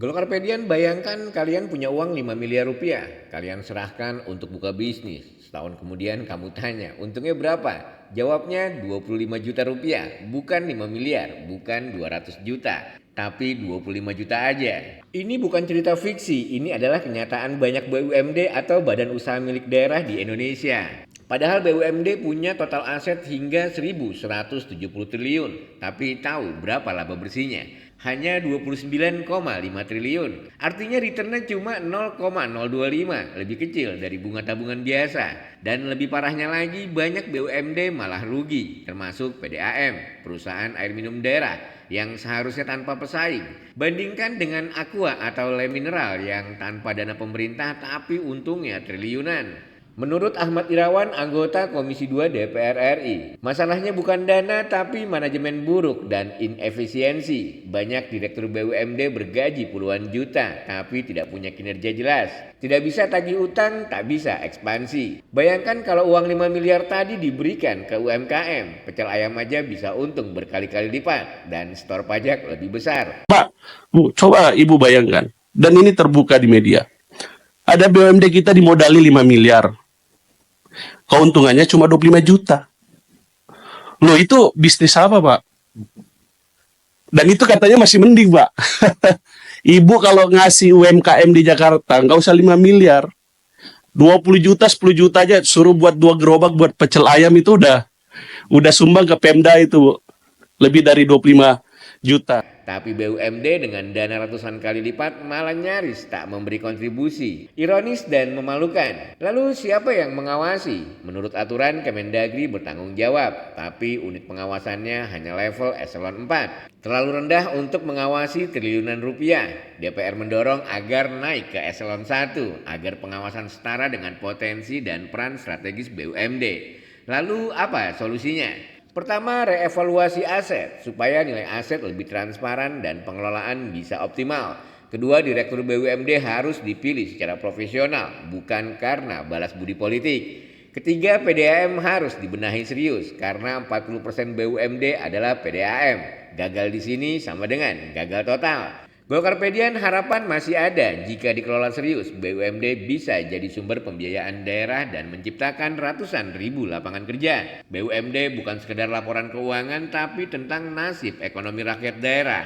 Golkarpedian, bayangkan kalian punya uang 5 miliar rupiah. Kalian serahkan untuk buka bisnis. Setahun kemudian kamu tanya, untungnya berapa? Jawabnya 25 juta rupiah, bukan 5 miliar, bukan 200 juta, tapi 25 juta aja. Ini bukan cerita fiksi, ini adalah kenyataan banyak BUMD atau badan usaha milik daerah di Indonesia. Padahal BUMD punya total aset hingga 1.170 triliun, tapi tahu berapa laba bersihnya? Hanya 29,5 triliun. Artinya returnnya cuma 0,025, lebih kecil dari bunga tabungan biasa. Dan lebih parahnya lagi, banyak BUMD malah rugi, termasuk PDAM, perusahaan air minum daerah, yang seharusnya tanpa pesaing. Bandingkan dengan Aqua atau Le Mineral yang tanpa dana pemerintah tapi untungnya triliunan. Menurut Ahmad Irawan, anggota Komisi 2 DPR RI, masalahnya bukan dana tapi manajemen buruk dan inefisiensi. Banyak direktur BUMD bergaji puluhan juta tapi tidak punya kinerja jelas. Tidak bisa tagih utang, tak bisa ekspansi. Bayangkan kalau uang 5 miliar tadi diberikan ke UMKM, pecel ayam aja bisa untung berkali-kali lipat dan setor pajak lebih besar. Pak, Bu, coba Ibu bayangkan. Dan ini terbuka di media. Ada BUMD kita dimodali 5 miliar. Keuntungannya cuma 25 juta. Loh, itu bisnis apa, Pak? Dan itu katanya masih mending, Pak. Ibu kalau ngasih UMKM di Jakarta, nggak usah 5 miliar. 20 juta, 10 juta aja, suruh buat 2 gerobak buat pecel ayam itu udah sumbang ke Pemda itu, Bu. Lebih dari 25 juta. Tapi BUMD dengan dana ratusan kali lipat malah nyaris tak memberi kontribusi. Ironis dan memalukan. Lalu siapa yang mengawasi? Menurut aturan, Kemendagri bertanggung jawab, tapi unit pengawasannya hanya level eselon 4. Terlalu rendah untuk mengawasi triliunan rupiah. DPR mendorong agar naik ke eselon 1, agar pengawasan setara dengan potensi dan peran strategis BUMD. Lalu apa solusinya? Pertama, reevaluasi aset supaya nilai aset lebih transparan dan pengelolaan bisa optimal. Kedua, direktur BUMD harus dipilih secara profesional, bukan karena balas budi politik. Ketiga, PDAM harus dibenahi serius karena 40% BUMD adalah PDAM. Gagal di sini sama dengan gagal total. Golkarpedian, harapan masih ada jika dikelola serius. BUMD bisa jadi sumber pembiayaan daerah dan menciptakan ratusan ribu lapangan kerja. BUMD bukan sekedar laporan keuangan tapi tentang nasib ekonomi rakyat daerah.